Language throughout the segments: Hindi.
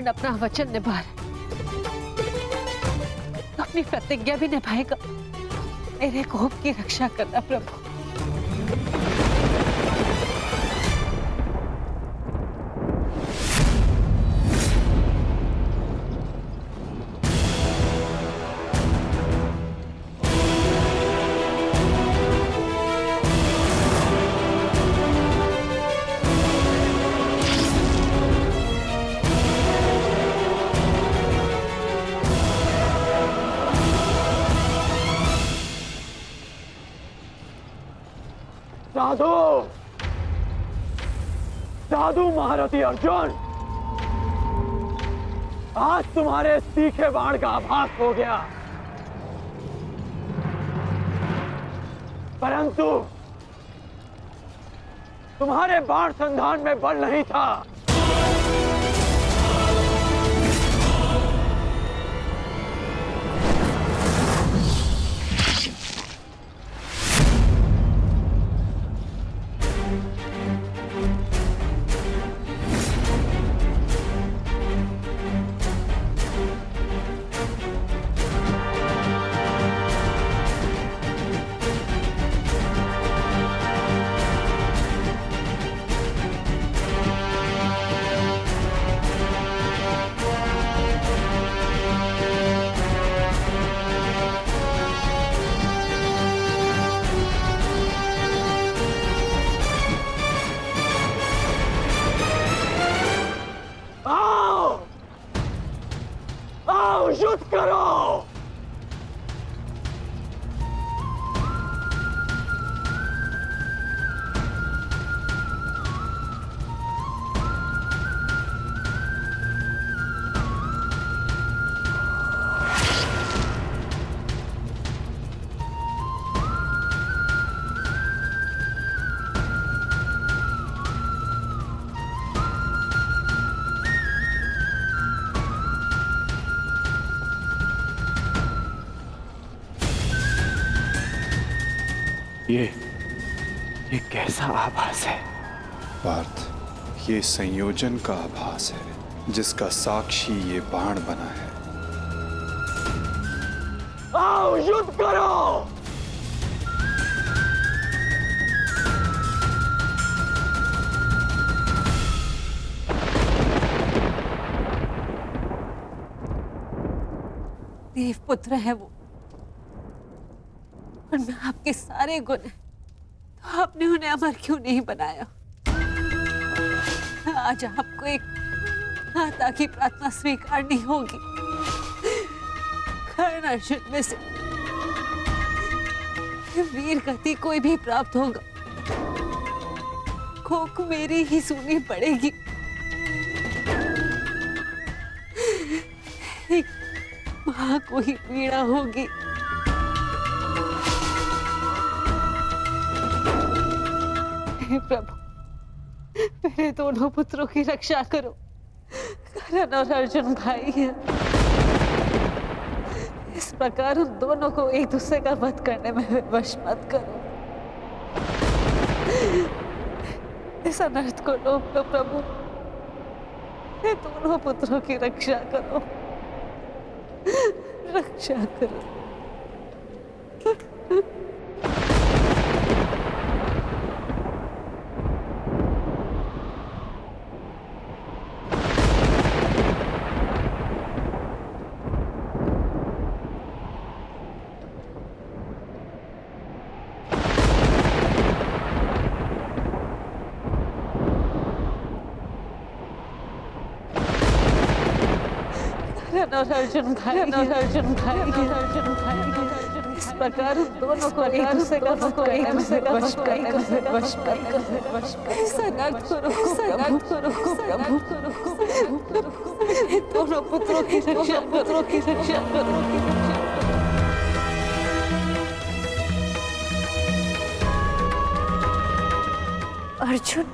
अर्जुन अपना वचन निभा रहा है, तो अपनी प्रतिज्ञा भी निभाएगा। मेरे कोप की रक्षा करना प्रभु। साधु साधु महारथी अर्जुन, आज तुम्हारे तीखे बाण का आभास हो गया, परंतु तुम्हारे बाण संधान में बल नहीं था। युद्ध करो। ये कैसा आभास है? पार्थ, ये संयोजन का आभास है जिसका साक्षी ये बाण बना है। आओ युद्ध करो। देव पुत्र है वो, और मैं आपके सारे गुण हैं, तो आपने उन्हें अमर क्यों नहीं बनाया? आज आपको एक माता की प्रार्थना स्वीकारनी होगी। कर्ण अर्जुन में से वीर गति कोई भी प्राप्त होगा, कोक मेरी ही सुननी पड़ेगी। एक मां को ही पीड़ा होगी। हे प्रभु, मेरे दोनों पुत्रों की रक्षा करो। कर्ण और अर्जुन भाई हैं। इस प्रकार उन दोनों को एक दूसरे का वध करने में विवश मत करो। इस अनर्थ को रोक लो प्रभु। मेरे दोनों पुत्रों की रक्षा करो, रक्षा करो। और अर्जुन भाई, इस प्रकार दोनों को एक दूसरे का वश ऐसा नर्थ को रोको प्रभु, दोनों पुत्रों की रक्षा करो। अर्जुन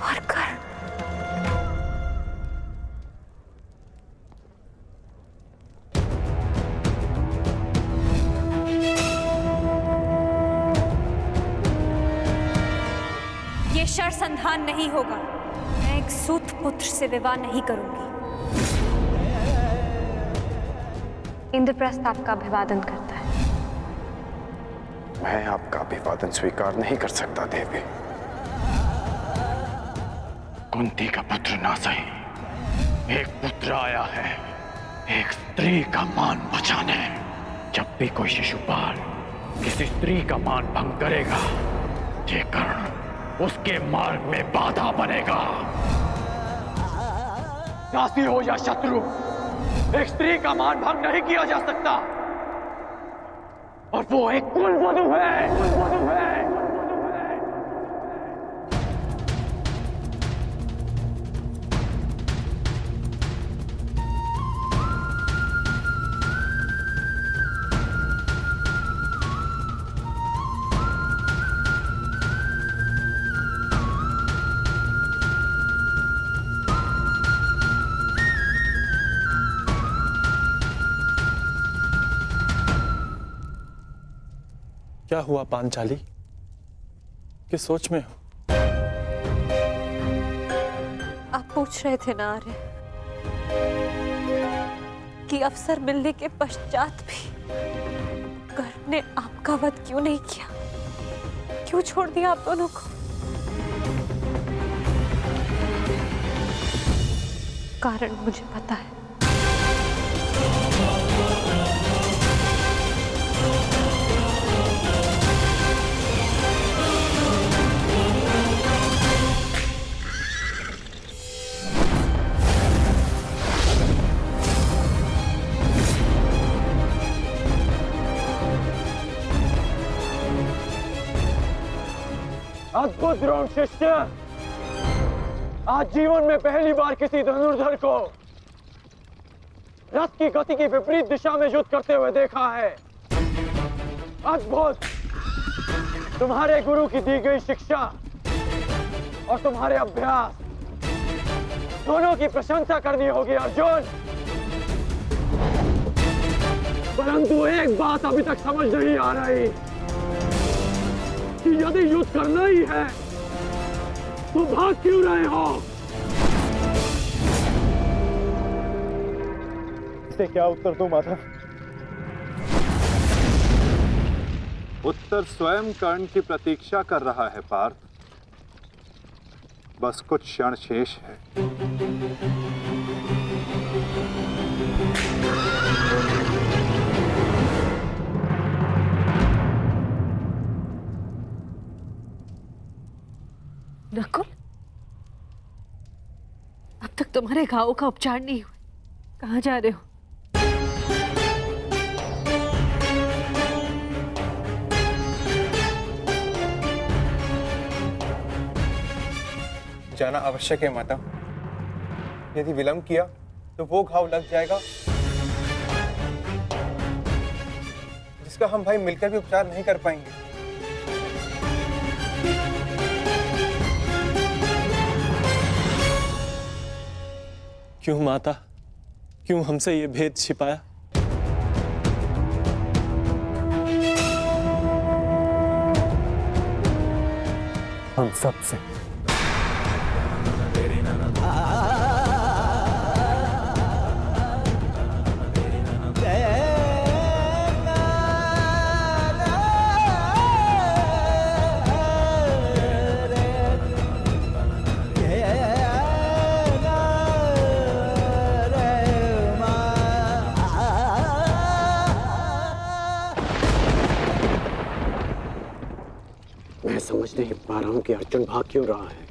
और कर्ण, ये शर संधान नहीं होगा। एक सूत पुत्र से विवाह नहीं करूंगी। इंद्रप्रस्थ आपका अभिवादन करता है। मैं आपका अभिवादन स्वीकार नहीं कर सकता देवी। कुंती का पुत्र ना सही, एक पुत्र आया है एक स्त्री का मान बचाने। जब भी कोई शिशुपाल किसी स्त्री का मान भंग करेगा, ये कर्ण उसके मार्ग में बाधा बनेगा। दासी हो या शत्रु, एक स्त्री का मान भंग नहीं किया जा सकता, और वो एक कुलवधू है। क्या हुआ पांचाली? किस सोच में हो? आप पूछ रहे थे ना आर्य कि अवसर मिलने के पश्चात भी कर्ण ने आपका वध क्यों नहीं किया, क्यों छोड़ दिया आप दोनों को? कारण मुझे पता है। अद्भुत द्रोण शिष्य, आज जीवन में पहली बार किसी धनुर्धर को रथ की गति की विपरीत दिशा में युद्ध करते हुए देखा है। अद्भुत! तुम्हारे गुरु की दी गई शिक्षा और तुम्हारे अभ्यास दोनों की प्रशंसा करनी होगी अर्जुन। परंतु एक बात अभी तक समझ नहीं आ रही कि यदि युद्ध करना ही है तो भाग क्यों रहे हो? इसे क्या उत्तर दूं माता? उत्तर स्वयं कर्ण की प्रतीक्षा कर रहा है पार्थ। बस कुछ क्षण शेष है। नकुल, अब तक तुम्हारे घावों का उपचार नहीं हुआ। कहाँ जा रहे हो? जाना आवश्यक है माता। यदि विलंब किया तो वो घाव लग जाएगा जिसका हम भाई मिलकर भी उपचार नहीं कर पाएंगे। क्यों माता, क्यों हमसे ये भेद छिपाया? हम सब से। मैं समझ नहीं पा रहा हूं कि अर्जुन भाग क्यों रहा है।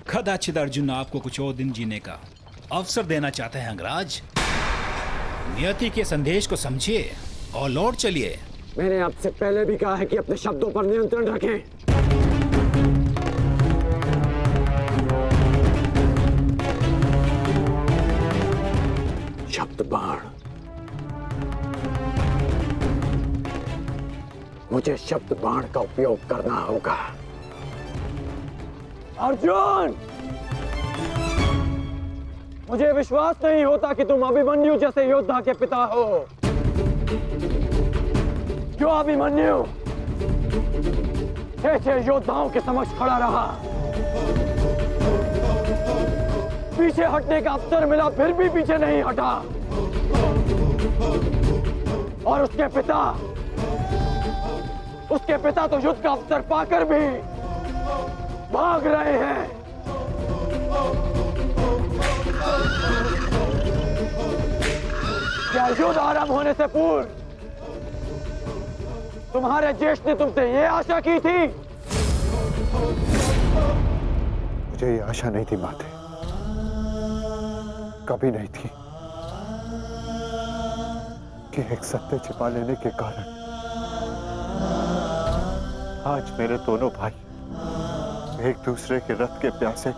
कदाचित अर्जुन आपको कुछ और दिन जीने का अवसर देना चाहते हैं अंगराज। नियति के संदेश को समझिए और लौट चलिए। मैंने आपसे पहले भी कहा है कि अपने शब्दों पर नियंत्रण रखें। शब्द बाण, मुझे शब्द बाण का उपयोग करना होगा। अर्जुन, मुझे विश्वास नहीं होता कि तुम अभिमन्यु जैसे योद्धा के पिता हो। जो अभिमन्यु 6 योद्धाओं के समक्ष खड़ा रहा, पीछे हटने का अवसर मिला फिर भी पीछे नहीं हटा। और उसके पिता तो युद्ध का अवसर पाकर भी भाग रहे हैं। क्या युद्ध आरंभ होने से पूर्व तुम्हारे ज्येष्ठ ने तुमसे ये आशा की थी? मुझे ये आशा नहीं थी माते, कभी नहीं थी कि एक सत्य छिपा लेने के कारण आज मेरे दोनों भाई एक दूसरे के रथ के प्यासे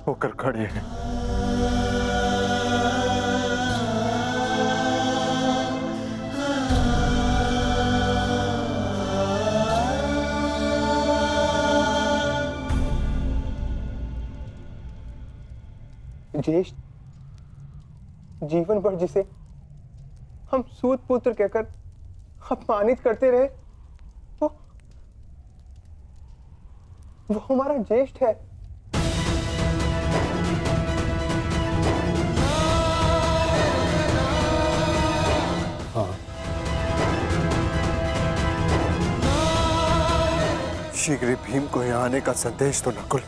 होकर खड़े हैं। ज्येष्ठ जीवन भर जिसे हम सूत पुत्र कहकर अपमानित करते रहे, वो हमारा ज्येष्ठ है। हाँ, शीघ्र ही भीम को यहाँ आने का संदेश तो नकुल।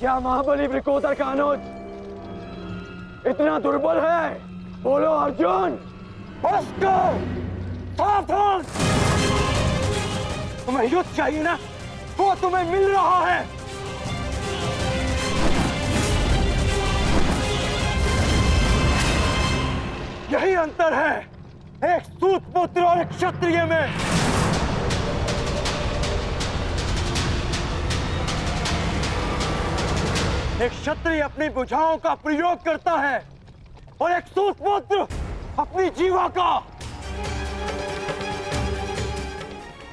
क्या महाबली वृकोदर का अनुज इतना दुर्बल है? बोलो अर्जुन। सावधान! तुम्हें युद्ध चाहिए ना, वो तुम्हें मिल रहा है। यही अंतर है एक सूत पुत्र और एक क्षत्रिय में। एक क्षत्रिय अपनी भुजाओं का प्रयोग करता है और एक सूत पुत्र अपनी जीवा का।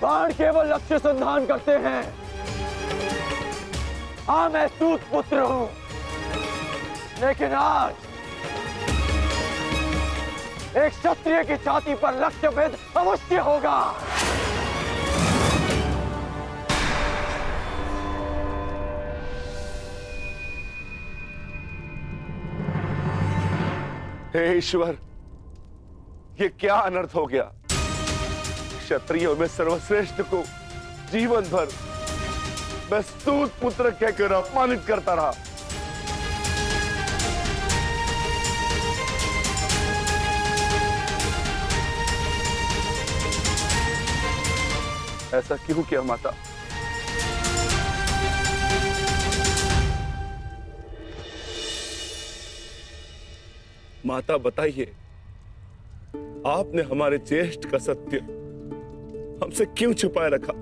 बाण केवल लक्ष्य संधान करते हैं। हाँ, मैं सूत पुत्र हूं, लेकिन आज एक क्षत्रिय की छाती पर लक्ष्य भेद अवश्य होगा। हे ईश्वर, ये क्या अनर्थ हो गया। क्षत्रियों में सर्वश्रेष्ठ को जीवन भर मैं सूत पुत्र कहकर अपमानित करता रहा। ऐसा क्यों किया माता? माता बताइए, आपने हमारे ज्येष्ठ का सत्य हमसे क्यों छुपाए रखा?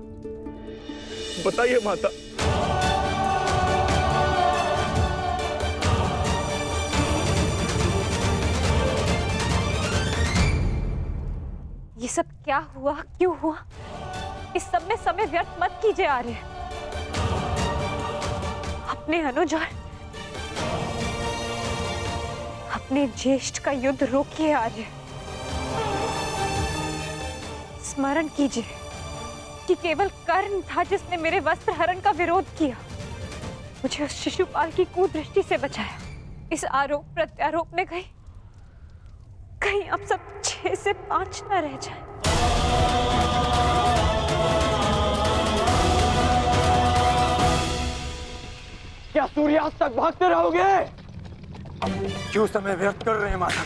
बताइए माता। ये सब क्या हुआ, क्यों हुआ? इस सब में समय व्यर्थ मत कीजिए आर्य। अपने अनुज और अपने ज्येष्ठ का युद्ध रोकिए आर्य। स्मरण कीजिए कि केवल कर्ण था जिसने मेरे वस्त्र हरण का विरोध किया, मुझे उस शिशुपाल की कुदृष्टि से बचाया। इस आरोप प्रत्यारोप में कहीं अब सब 6 से 5 न रह जाए। क्या सूर्यास्त तक भागते रहोगे? क्यों समय व्यर्थ कर रहे हैं माता?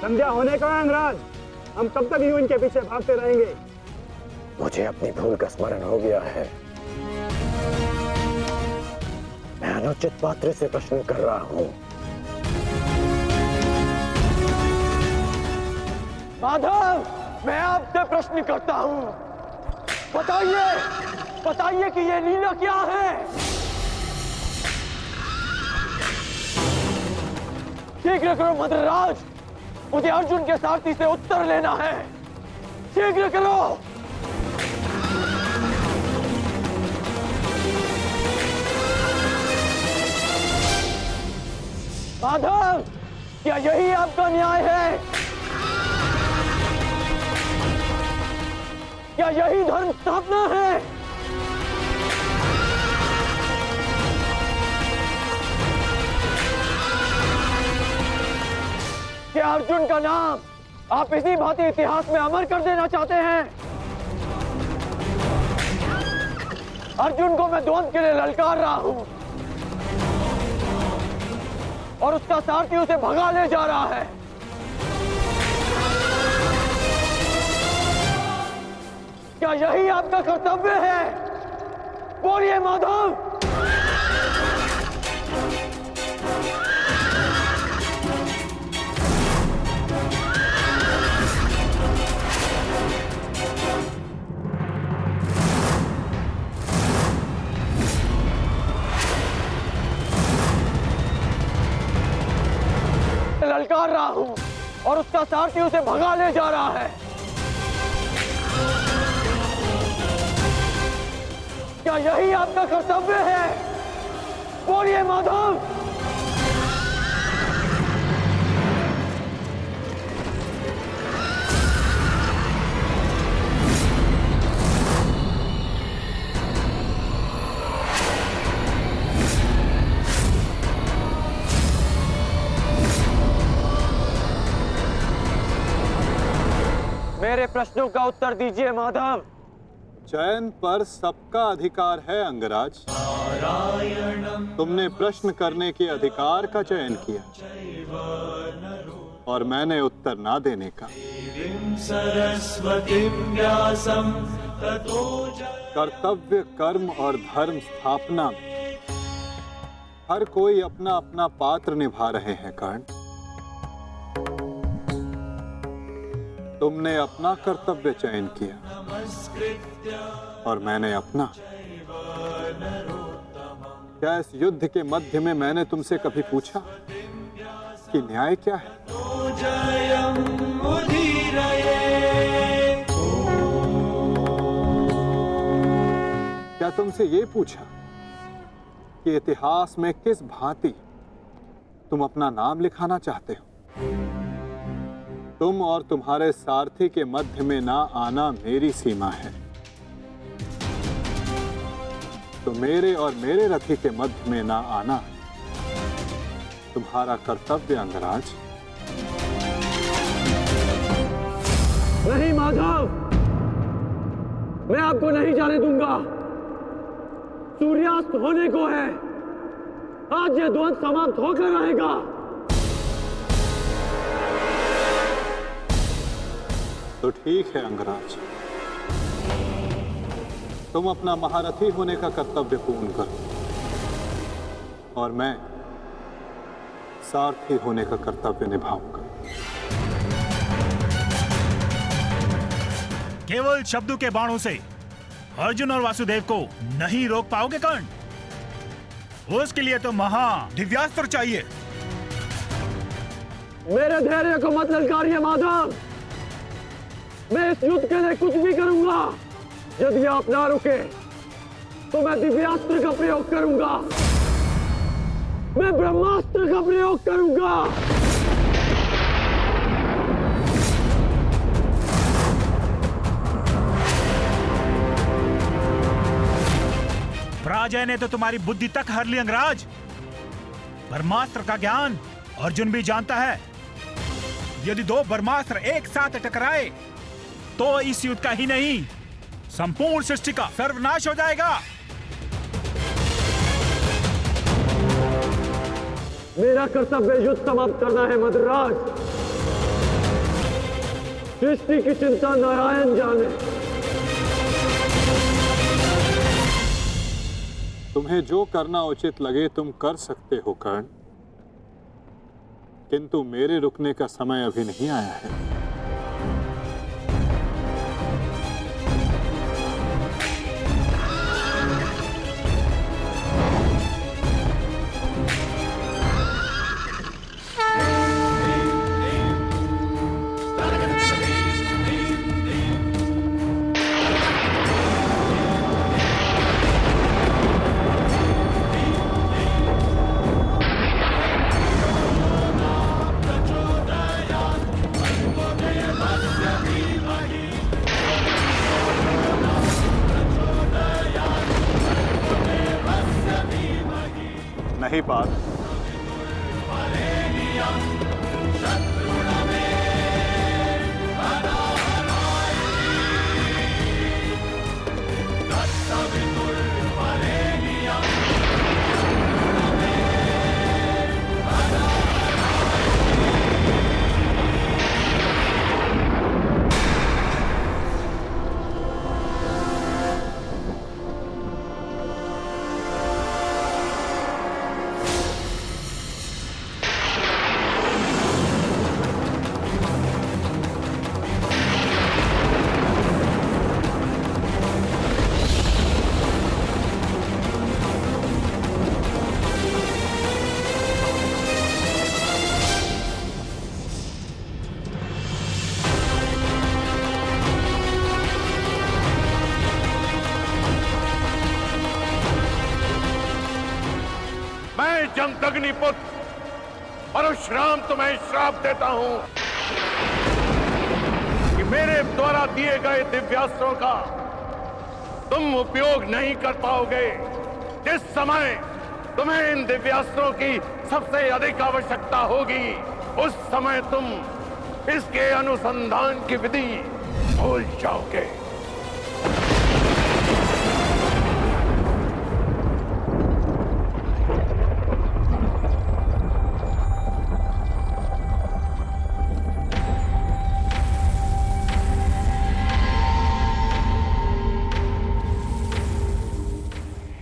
संध्या होने का अंगराज, हम कब तक यूं इनके पीछे भागते रहेंगे? मुझे अपनी भूल का स्मरण हो गया है। मैं अनुचित पात्र से प्रश्न कर रहा हूं। माधव, मैं आपसे प्रश्न करता हूं। बताइए, बताइए कि ये लीला क्या है? शीघ्र करो मद्रराज, मुझे अर्जुन के सारथी से उत्तर लेना है। शीघ्र करो। माधव, क्या यही आपका न्याय है? क्या यही धर्म स्थापना है? क्या अर्जुन का नाम आप इसी भांति इतिहास में अमर कर देना चाहते हैं? अर्जुन को मैं द्वंद्व के लिए ललकार रहा हूं और उसका सारथी उसे भगा ले जा रहा है। क्या यही आपका कर्तव्य है? बोलिए माधव। ललकार रहा हूं और उसका सारथी उसे भगा ले जा रहा है। क्या यही आपका कर्तव्य है? बोलिए माधव। मेरे प्रश्नों का उत्तर दीजिए माधव। चयन पर सबका अधिकार है अंगराज। तुमने प्रश्न करने के अधिकार का चयन किया और मैंने उत्तर ना देने का। कर्तव्य, कर्म और धर्म स्थापना में हर कोई अपना अपना पात्र निभा रहे हैं कर्ण। तुमने अपना कर्तव्य चयन किया और मैंने अपना। क्या इस युद्ध के मध्य में मैंने तुमसे कभी पूछा कि न्याय क्या है? क्या तुमसे ये पूछा कि इतिहास में किस भांति तुम अपना नाम लिखाना चाहते हो? तुम और तुम्हारे सारथी के मध्य में ना आना मेरी सीमा है, तो मेरे और मेरे रथी के मध्य में ना आना तुम्हारा कर्तव्य अंगराज। नहीं माधव, मैं आपको नहीं जाने दूंगा। सूर्यास्त होने को है। आज ये द्वंद्व समाप्त होकर रहेगा। तो ठीक है अंगराज, तुम अपना महारथी होने का कर्तव्य पूर्ण करो और मैं सारथी होने का कर्तव्य निभाऊंगा। केवल शब्दों के बाणों से अर्जुन और वासुदेव को नहीं रोक पाओगे कर्ण। उसके लिए तो महा दिव्यास्त्र चाहिए। मेरे धैर्य को मत ललकारिए माधव। मैं इस युद्ध के लिए कुछ भी करूंगा। यदि आप ना रुके तो मैं दिव्यास्त्र का प्रयोग करूंगा। मैं ब्रह्मास्त्र का प्रयोग करूंगा। पराजय ने तो तुम्हारी बुद्धि तक हर ली अंगराज। ब्रह्मास्त्र का ज्ञान अर्जुन भी जानता है। यदि दो ब्रह्मास्त्र एक साथ टकराए तो इस युद्ध का ही नहीं, संपूर्ण सृष्टि का सर्वनाश हो जाएगा। मेरा कर्तव्य युद्ध समाप्त करना है मद्राज। सृष्टि की चिंता नारायण जाने। तुम्हें जो करना उचित लगे तुम कर सकते हो कर्ण, किंतु मेरे रुकने का समय अभी नहीं आया है। नहीं पार्थ। जमदग्निपुत्र परशुराम तुम्हें श्राप देता हूं कि मेरे द्वारा दिए गए दिव्यास्त्रों का तुम उपयोग नहीं कर पाओगे। जिस समय तुम्हें इन दिव्यास्त्रों की सबसे अधिक आवश्यकता होगी, उस समय तुम इसके अनुसंधान की विधि भूल जाओगे।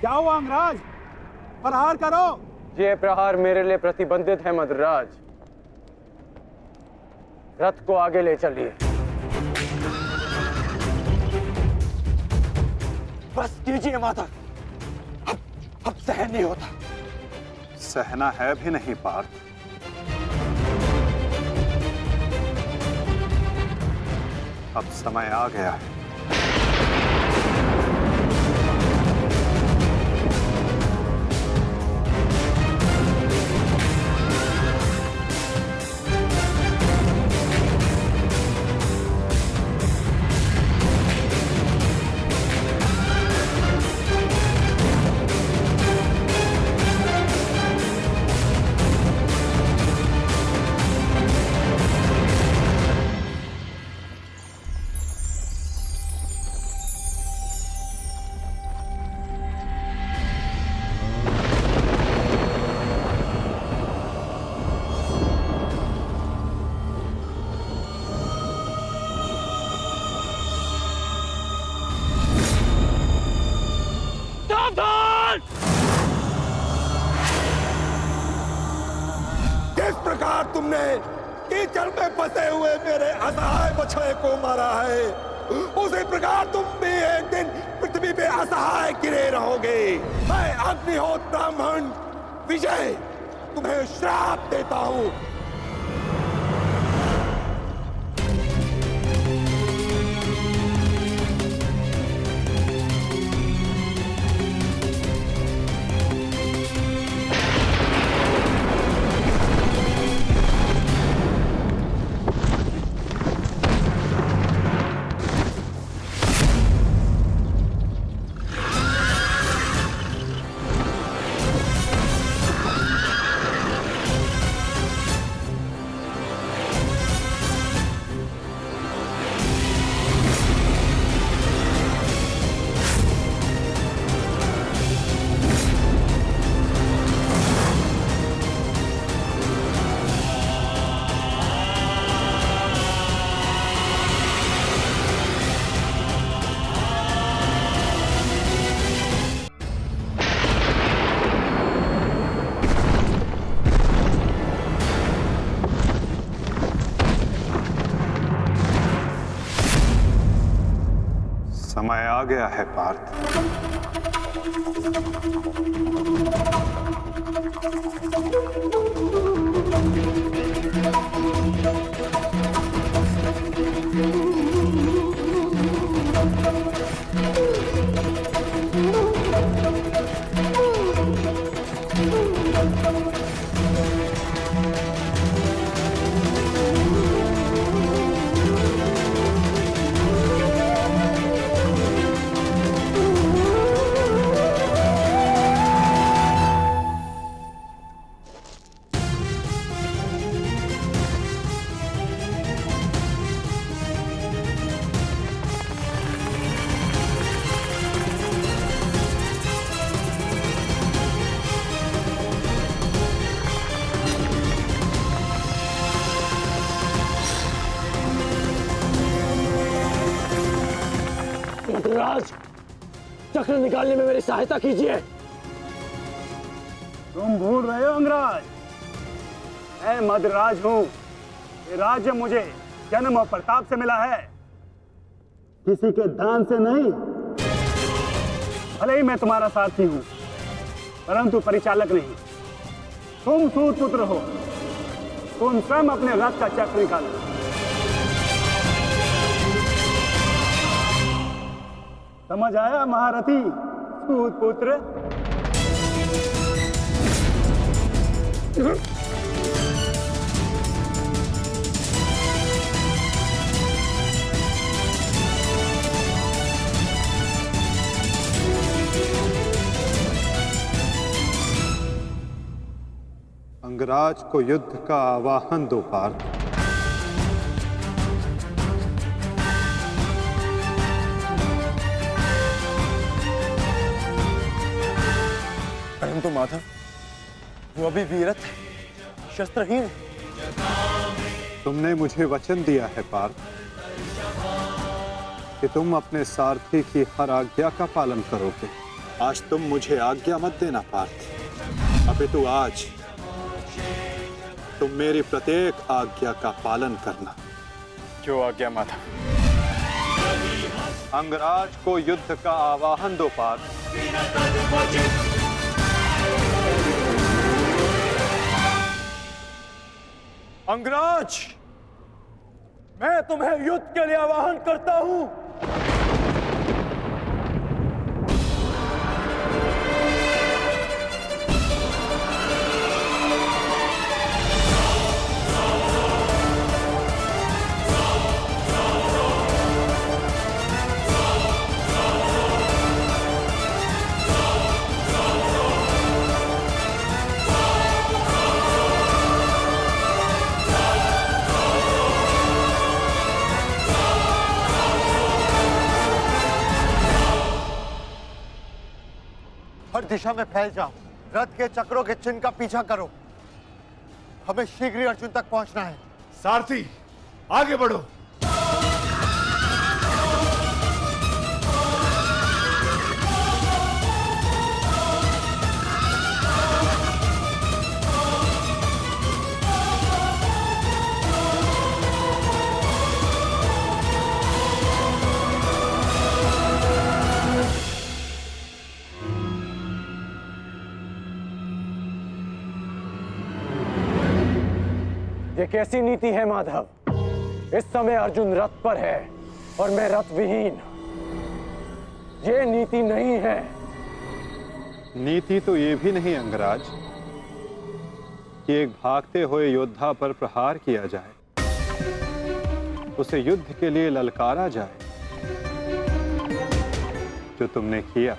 क्या हुआ अंगराज? प्रहार करो। ये प्रहार मेरे लिए प्रतिबंधित है मद्रराज। रथ को आगे ले चलिए। बस कीजिए माता, अब सहन नहीं होता। सहना है भी नहीं पार्थ। अब समय आ गया है। किस प्रकार तुमने कीचड़ में फंसे हुए मेरे असहाय बछड़े को मारा है, उसी प्रकार तुम भी एक दिन पृथ्वी पे असहाय गिरे रहोगे। मैं अग्निहोत्र ब्राह्मण विजय तुम्हें श्राप देता हूं। समय आ गया है पार्थ। मद्राज, चक्र निकालने में मेरी सहायता कीजिए। तुम भूल रहे हो अंगराज, मैं मद्राज हूं। ये राज्य मुझे जन्म और प्रताप से मिला है, किसी के दान से नहीं। भले ही मैं तुम्हारा साथी हूं, परंतु परिचालक नहीं। तुम सूत पुत्र हो, तुम स्वयं अपने रथ का चक्र निकालो। समझ आया महारथी सूत पुत्र? अंगराज को युद्ध का आवाहन दो पार्थ। परंतु माधव, वो अभी वीरत है, शस्त्रहीन है। तुमने मुझे वचन दिया है पार्थ कि तुम अपने सारथी की हर आज्ञा का पालन करोगे। आज तुम मुझे आज्ञा मत देना पार्थ, अपितु आज तुम मेरी प्रत्येक आज्ञा का पालन करना। क्यों आज्ञा माधव? अंगराज को युद्ध का आवाहन दो पार्थ। अंगराज, मैं तुम्हें युद्ध के लिए आवाहन करता हूं। हर दिशा में फैल जाओ, रथ के चक्रों के चिन्ह का पीछा करो। हमें शीघ्र ही अर्जुन तक पहुंचना है। सारथी, आगे बढ़ो। ये कैसी नीति है माधव? इस समय अर्जुन रथ पर है और मैं रथ विहीन। ये नीति नहीं है। नीति तो ये भी नहीं अंगराज कि एक भागते हुए योद्धा पर प्रहार किया जाए, उसे युद्ध के लिए ललकारा जाए, जो तुमने किया।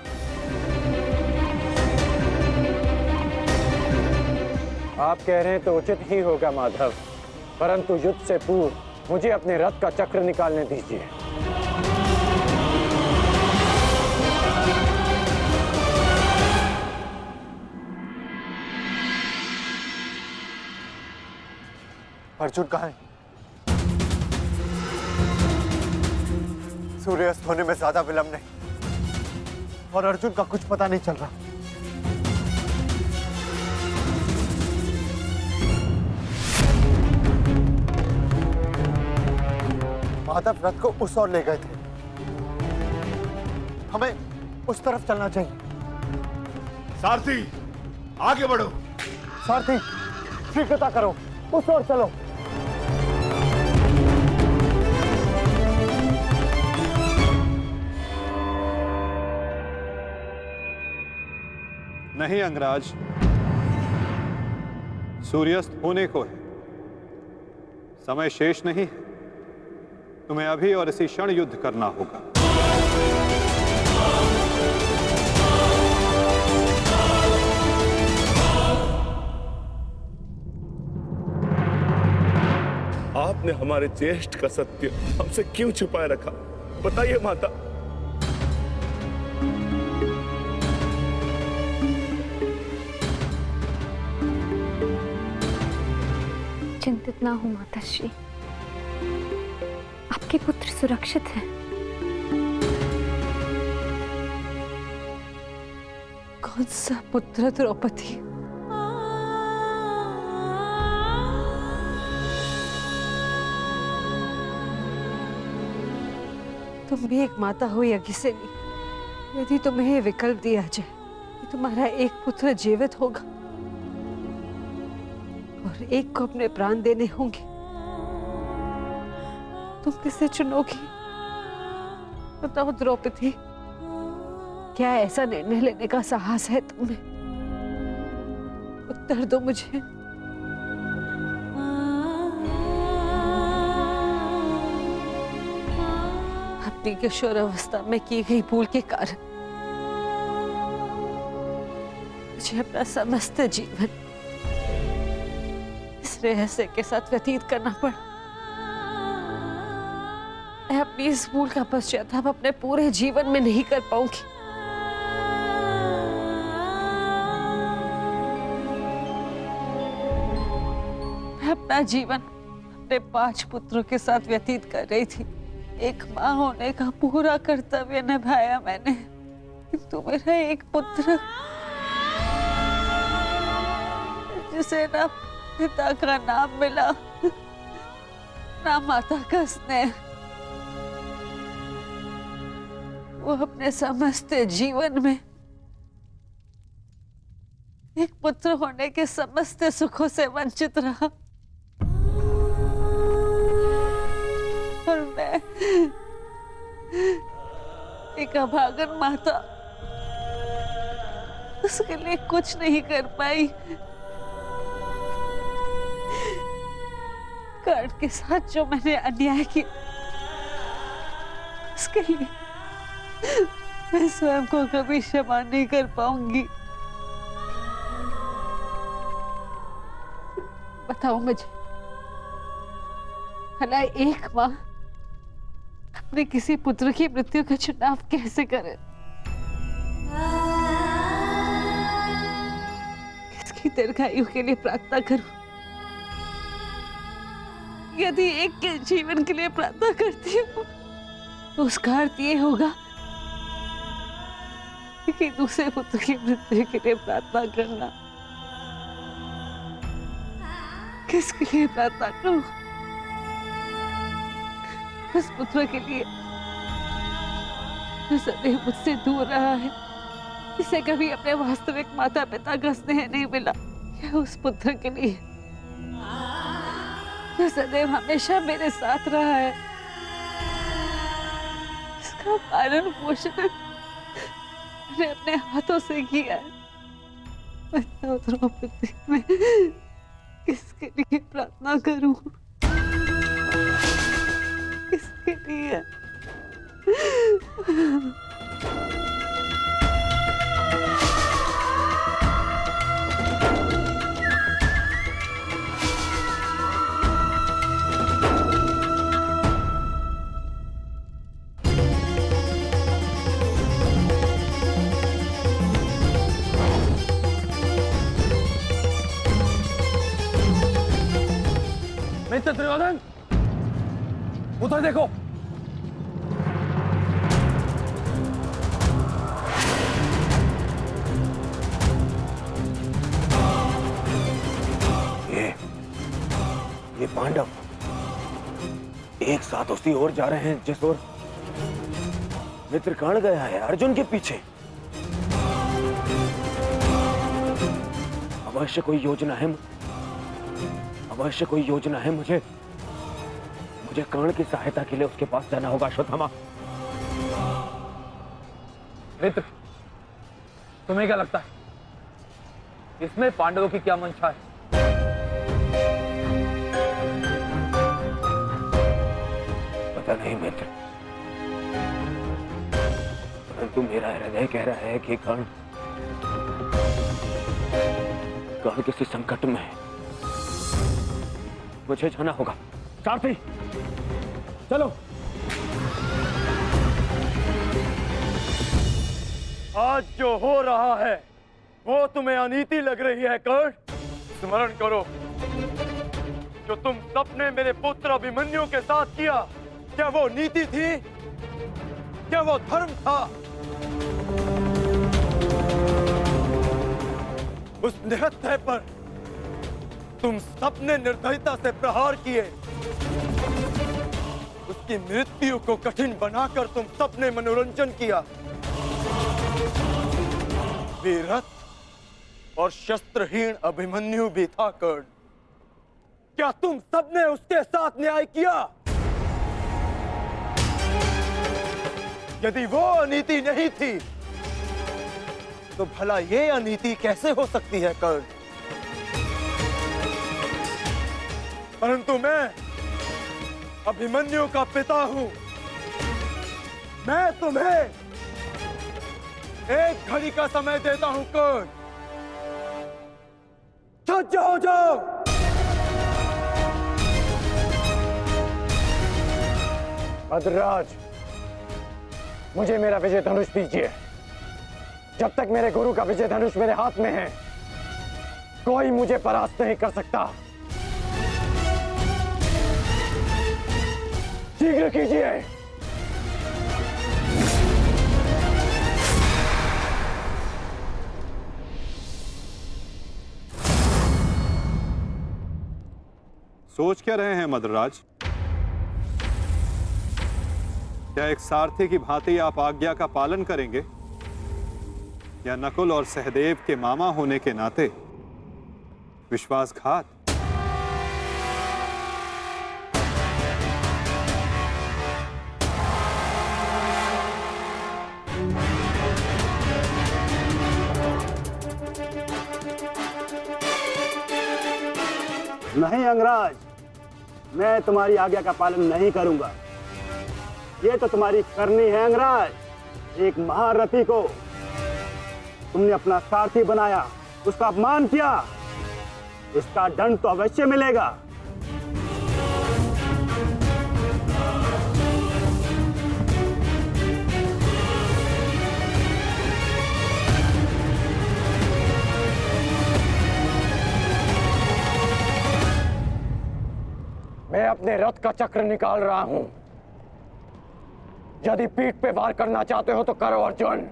आप कह रहे हैं तो उचित ही होगा माधव, परंतु युद्ध से पूर्व मुझे अपने रथ का चक्र निकालने दीजिए। अर्जुन कहाँ है? सूर्यास्त होने में ज्यादा विलंब नहीं और अर्जुन का कुछ पता नहीं चल रहा। माधव रथ को उस ओर ले गए थे, हमें उस तरफ चलना चाहिए। सारथी, आगे बढ़ो। सारथी, शीघ्रता करो, उस ओर चलो। नहीं अंगराज, सूर्यास्त होने को है, समय शेष नहीं है। तुम्हें अभी और इसी क्षण युद्ध करना होगा। आपने हमारे ज्येष्ठ का सत्य हमसे क्यों छुपाए रखा? बताइए माता। चिंतित ना हो माताश्री, आपके पुत्र सुरक्षित हैं। कौन सा पुत्र द्रौपदी? तुम भी एक माता हो यज्ञसेनी। यदि तुम्हें ये विकल्प दिया जाए कि तुम्हारा एक पुत्र जीवित होगा और एक को अपने प्राण देने होंगे, तुम किसे चुनोगी? बताओ द्रौपदी, क्या ऐसा निर्णय लेने का साहस है तुम्हें? उत्तर दो मुझे। अपनी किशोरावस्था में की गई भूल के कारण मुझे अपना समस्त जीवन इस रहस्य के साथ व्यतीत करना पड़ा। मैं अपनी इस भूल का पश्चाताप अपने पूरे जीवन में नहीं कर पाऊंगी। मैं अपना जीवन अपने 5 पुत्रों के साथ व्यतीत कर रही थी। एक माँ होने का पूरा कर्तव्य निभाया मैंने, किंतु मेरा एक पुत्र जिसे ना पिता का नाम मिला ना माता का स्नेह, वो अपने समस्त जीवन में एक पुत्र होने के समस्त सुखों से वंचित रहा। और मैं एक अभागन माता उसके लिए कुछ नहीं कर पाई। कर्ण के साथ जो मैंने अन्याय किया उसके लिए मैं स्वयं को कभी क्षमा नहीं कर पाऊंगी। बताओ मुझे, भला एक माँ अपने किसी पुत्र की मृत्यु का चुनाव कैसे करे? किसकी दीर्घायु के लिए प्रार्थना करूं? यदि एक के जीवन के लिए प्रार्थना करती हूँ तो उसका अर्थ ये होगा कि दूसरे पुत्र की मृत्यु के लिए प्रार्थना करना। किसके लिए प्रार्थना करूं? उस पुत्र के लिए जो सदैव मुझसे दूर रहा है, जिसे कभी अपने वास्तविक माता पिता का स्नेह नहीं मिला, या उस पुत्र के लिए जो सदैव हमेशा मेरे साथ रहा है, इसका पालन पोषण मैंने अपने हाथों से किया है। बताओ द्रौपदी, मैं किसके लिए प्रार्थना करूं? किसके लिए? मिस्टर दुर्योधन, उधर देखो। ये पांडव एक साथ उसी ओर जा रहे हैं जिस ओर मित्र कर्ण गया है, अर्जुन के पीछे। अवश्य कोई योजना है, अवश्य कोई योजना है। मुझे कर्ण की सहायता के लिए उसके पास जाना होगा। अश्वत्थामा, मित्र, तुम्हें क्या लगता है इसमें पांडवों की क्या मंशा है? पता नहीं मित्र, परंतु मेरा हृदय कह रहा है कि कर्ण किसी संकट में है। मुझे जाना होगा। सारथी, चलो। आज जो हो रहा है वो तुम्हें अनीति लग रही है कर्ण? स्मरण करो, जो तुम सबने मेरे पुत्र अभिमन्यु के साथ किया, क्या वो नीति थी? क्या वो धर्म था? उस निहत्थे पर तुम सबने निर्दयता से प्रहार किए। उसकी मृत्यु को कठिन बनाकर तुम सबने मनोरंजन किया। वीरथ और शस्त्रहीन अभिमन्यु भी था कर्ण। क्या तुम सबने उसके साथ न्याय किया? यदि वो अनीति नहीं थी तो भला ये अनीति कैसे हो सकती है कर्ण? परंतु मैं अभिमन्यु का पिता हूं। मैं तुम्हें एक घड़ी का समय देता हूं कर्ण। सज्ज हो जाओ। भद्रराज, मुझे मेरा विजय धनुष दीजिए। जब तक मेरे गुरु का विजय धनुष मेरे हाथ में है, कोई मुझे परास्त नहीं कर सकता। शीघ्र कीजिए। सोच क्या रहे हैं मद्रराज? क्या एक सारथी की भांति आप आज्ञा का पालन करेंगे, या नकुल और सहदेव के मामा होने के नाते विश्वासघात? नहीं अंगराज, मैं तुम्हारी आज्ञा का पालन नहीं करूंगा। ये तो तुम्हारी करनी है अंगराज। एक महारथी को तुमने अपना सारथी बनाया, उसका अपमान किया। इसका दंड तो अवश्य मिलेगा। मैं अपने रथ का चक्र निकाल रहा हूं। यदि पीठ पे वार करना चाहते हो तो करो अर्जुन।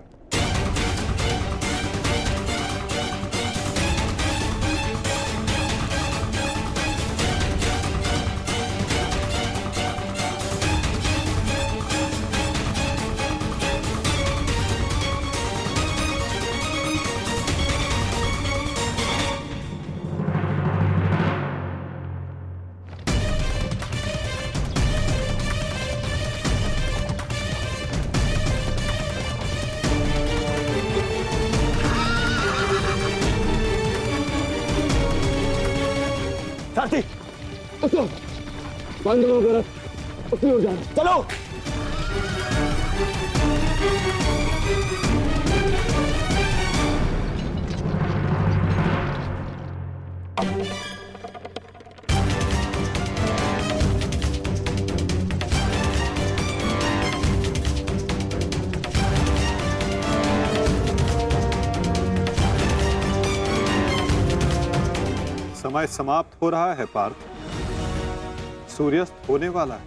सारथी, उसको बंद करो रथ, उसकी ओर जाना। चलो। समय समाप्त हो रहा है पार्थ। सूर्यास्त होने वाला है।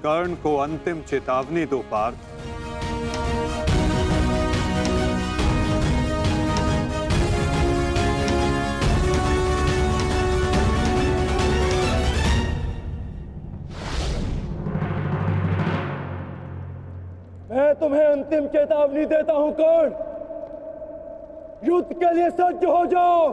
कर्ण को अंतिम चेतावनी दो पार्थ। मैं तुम्हें अंतिम चेतावनी देता हूं कर्ण। युद्ध के लिए सज्ज हो जाओ।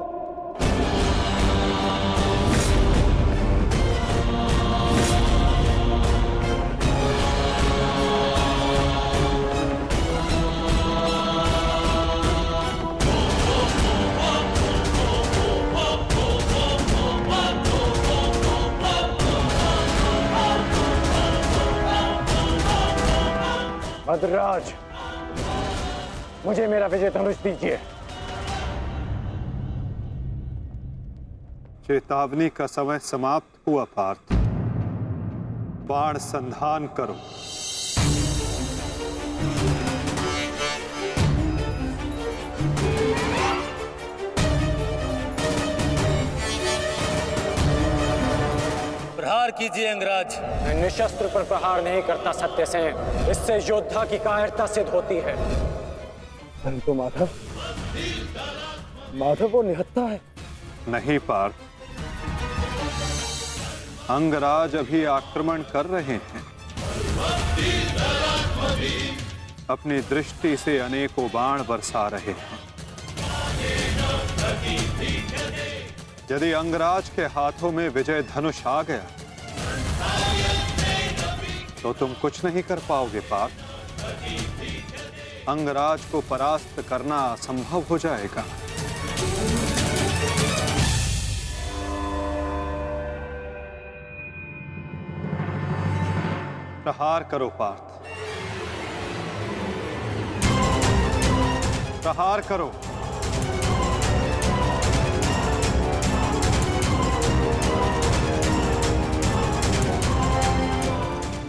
भद्रराज, मुझे मेरा विजय धनुष दीजिए। चेतावनी का समय समाप्त हुआ पार्थ। बाण संधान करो। प्रहार कीजिए अंगराज। मैं निशस्त्र पर प्रहार नहीं करता सत्यसेन। इससे योद्धा की कायरता सिद्ध होती है। परंतु माधव, माधव वो निहत्था है। नहीं पार्थ, अंगराज अभी आक्रमण कर रहे हैं। अपनी दृष्टि से अनेकों बाण बरसा रहे हैं। यदि अंगराज के हाथों में विजय धनुष आ गया तो तुम कुछ नहीं कर पाओगे पार्थ। अंगराज को परास्त करना असंभव हो जाएगा। प्रहार करो पार्थ, प्रहार करो।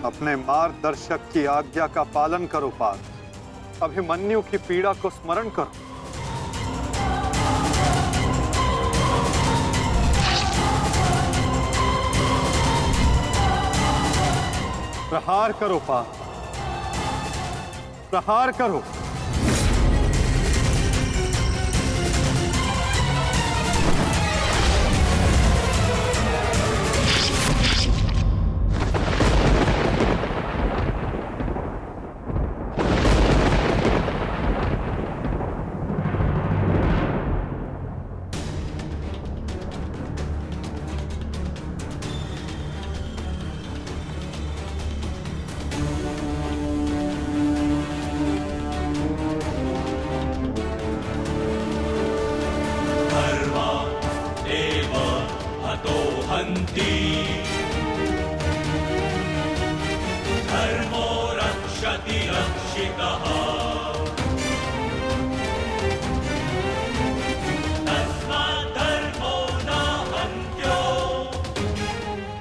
अपने मार्गदर्शक की आज्ञा का पालन करो पार्थ। अभिमन्यु की पीड़ा को स्मरण करो। प्रहार करो पार्थ, प्रहार करो।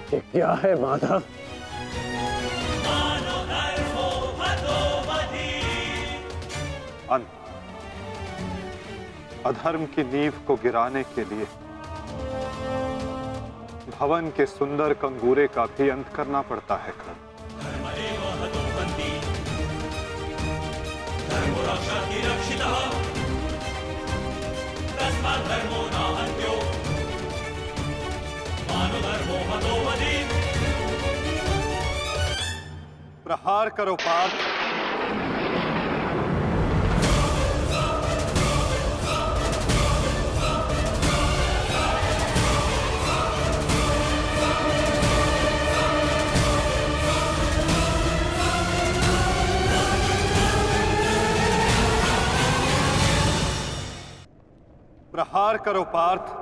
ये क्या है माधव? अंत। अधर्म की नींव को गिराने के लिए भवन के सुंदर कंगूरे का भी अंत करना पड़ता है कर्ण। प्रहार करो पार्थ, प्रहार करो पार्थ।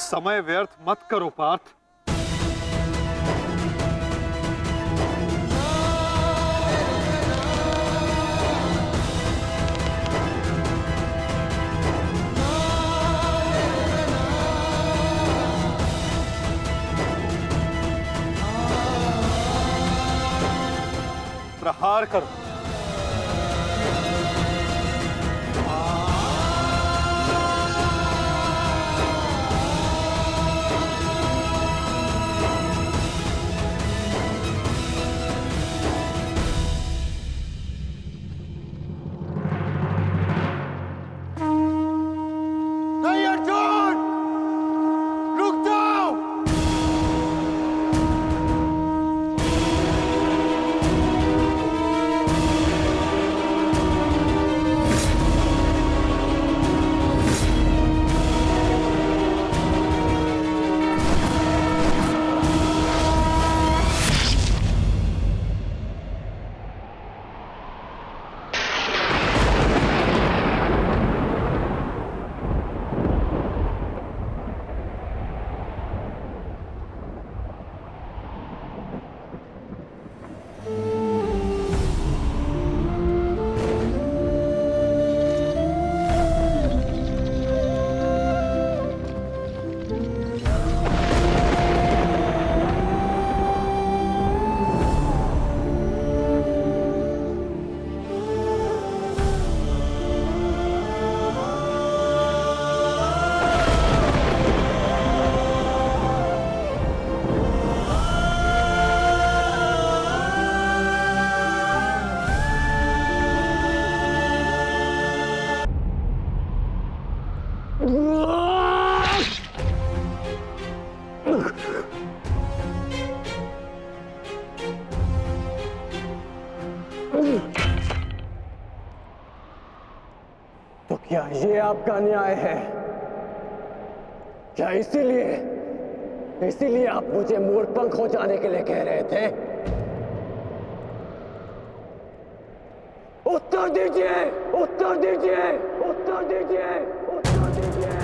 समय व्यर्थ मत करो पार्थ। प्रहार करो। नहीं अर्जुन, रुक जाओ। तो क्या ये आपका न्याय है? क्या इसीलिए आप मुझे मोरपंख हो जाने के लिए कह रहे थे? उत्तर दीजिए, उत्तर दीजिए, उत्तर दीजिए, उत्तर दीजिए।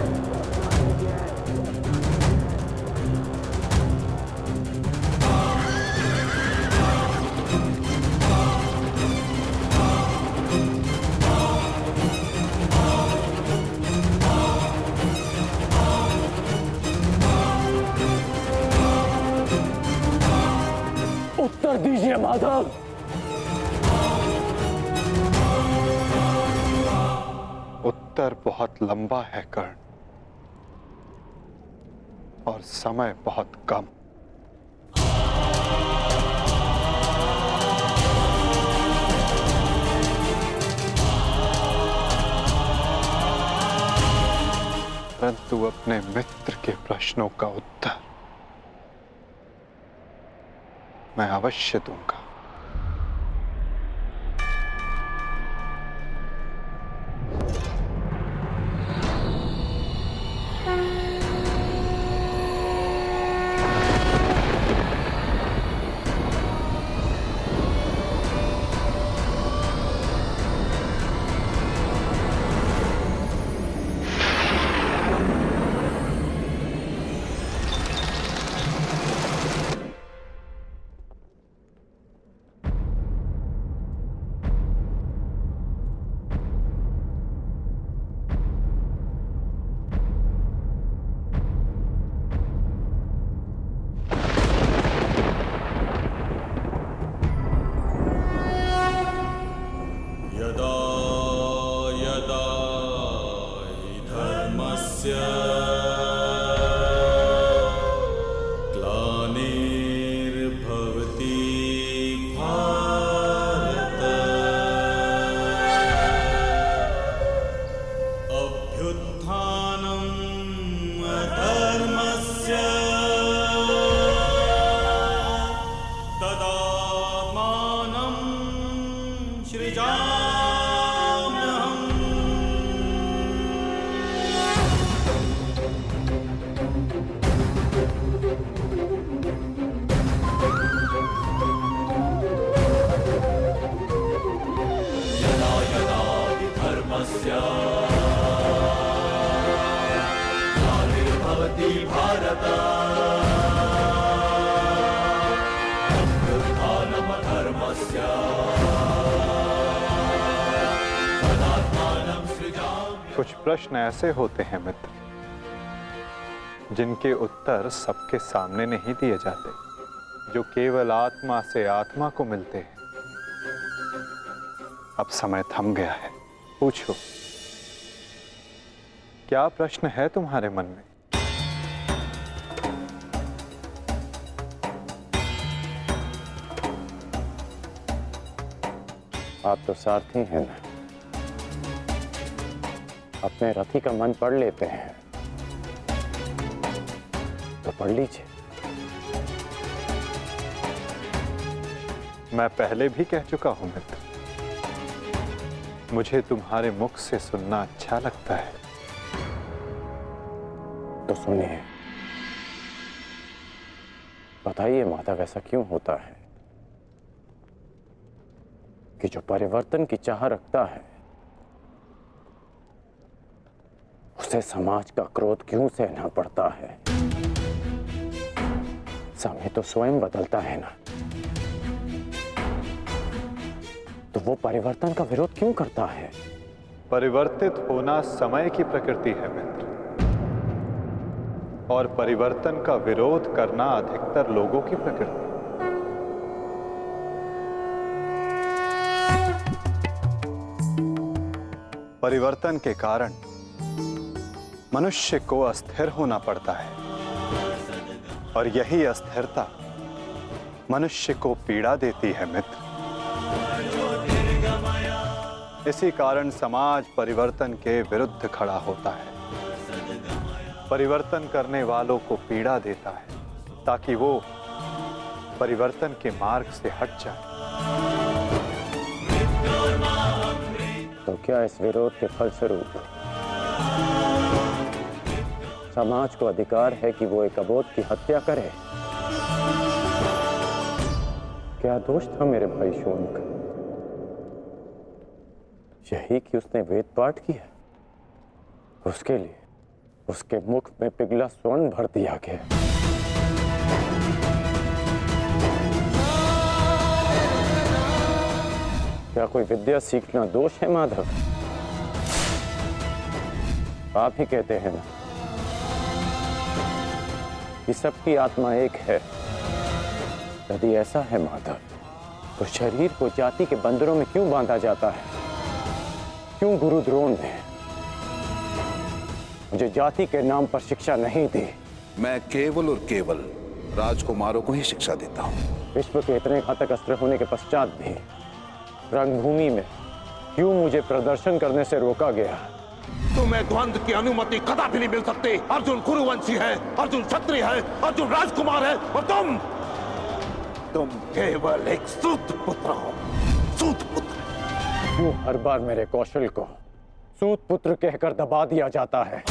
उत्तर दीजिए माधव। उत्तर बहुत लंबा है कर्ण, और समय बहुत कम। परंतु अपने मित्र के प्रश्नों का उत्तर मैं अवश्य दूंगा। कुछ प्रश्न ऐसे होते हैं मित्र, जिनके उत्तर सबके सामने नहीं दिए जाते, जो केवल आत्मा से आत्मा को मिलते हैं। अब समय थम गया है, पूछो, क्या प्रश्न है तुम्हारे मन में? आप तो सारथी हैं ना, अपने रथी का मन पढ़ लेते हैं, तो पढ़ लीजिए। मैं पहले भी कह चुका हूं मित्र, मुझे तुम्हारे मुख से सुनना अच्छा लगता है। तो सुनिए, बताइए माधव, ऐसा क्यों होता है कि जो परिवर्तन की चाह रखता है उसे समाज का क्रोध क्यों सहना पड़ता है? समय तो स्वयं बदलता है ना, तो वो परिवर्तन का विरोध क्यों करता है? परिवर्तित होना समय की प्रकृति है मित्र, और परिवर्तन का विरोध करना अधिकतर लोगों की प्रकृति। परिवर्तन के कारण मनुष्य को अस्थिर होना पड़ता है, और यही अस्थिरता मनुष्य को पीड़ा देती है मित्र। इसी कारण समाज परिवर्तन के विरुद्ध खड़ा होता है, परिवर्तन करने वालों को पीड़ा देता है, ताकि वो परिवर्तन के मार्ग से हट जाए। तो तो क्या इस विरोध के फलस्वरूप समाज को अधिकार है कि वो एक अबोध की हत्या करे? क्या दोष था मेरे भाई शौनक? यही कि उसने वेद पाठ किया, उसके लिए उसके मुख में पिघला स्वर्ण भर दिया गया। क्या कोई विद्या सीखना दोष है माधव? आप ही कहते हैं ना कि सबकी आत्मा एक है। यदि ऐसा है माधव, तो शरीर को जाति के बंधनों में क्यों बांधा जाता है? क्यों गुरु द्रोण ने मुझे जाति के नाम पर शिक्षा नहीं दी? मैं केवल और केवल राजकुमारों को ही शिक्षा देता हूँ। विश्व के इतने घातक अस्त्र होने के पश्चात भी रंगभूमि में क्यों मुझे प्रदर्शन करने से रोका गया? तुम्हें द्वंद्व की अनुमति कदापि नहीं मिल सकती। अर्जुन कुरुवंशी है, अर्जुन क्षत्रिय है, अर्जुन राजकुमार है, और तुम केवल एक सूत पुत्र हो। सूत पुत्र। क्यों हर बार मेरे कौशल को सूत पुत्र कहकर दबा दिया जाता है?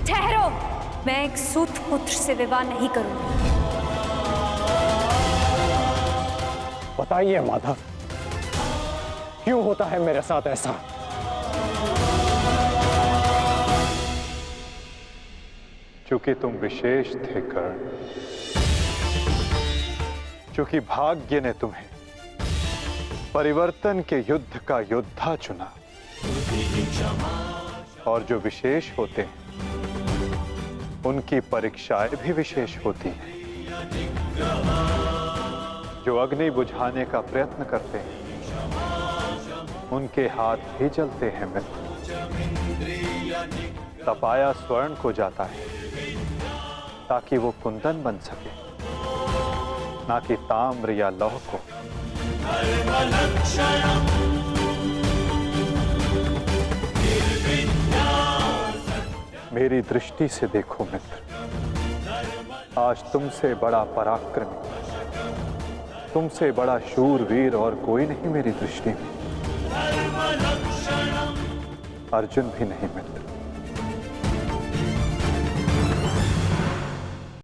ठहरो, मैं एक सूत पुत्र से विवाह नहीं करूंगी। बताइए माधव, क्यों होता है मेरे साथ ऐसा? चूंकि तुम विशेष थे कर्ण, चूंकि भाग्य ने तुम्हें परिवर्तन के युद्ध का योद्धा चुना, और जो विशेष होते हैं उनकी परीक्षाएं भी विशेष होती हैं। जो अग्नि बुझाने का प्रयत्न करते हैं उनके हाथ भी जलते हैं मित्र। तपाया स्वर्ण को जाता है ताकि वो कुंदन बन सके, ना कि ताम्र या लौह को। मेरी दृष्टि से देखो मित्र, आज तुमसे बड़ा पराक्रमी, तुमसे बड़ा शूरवीर और कोई नहीं मेरी दृष्टि में। अर्जुन भी नहीं मित्र।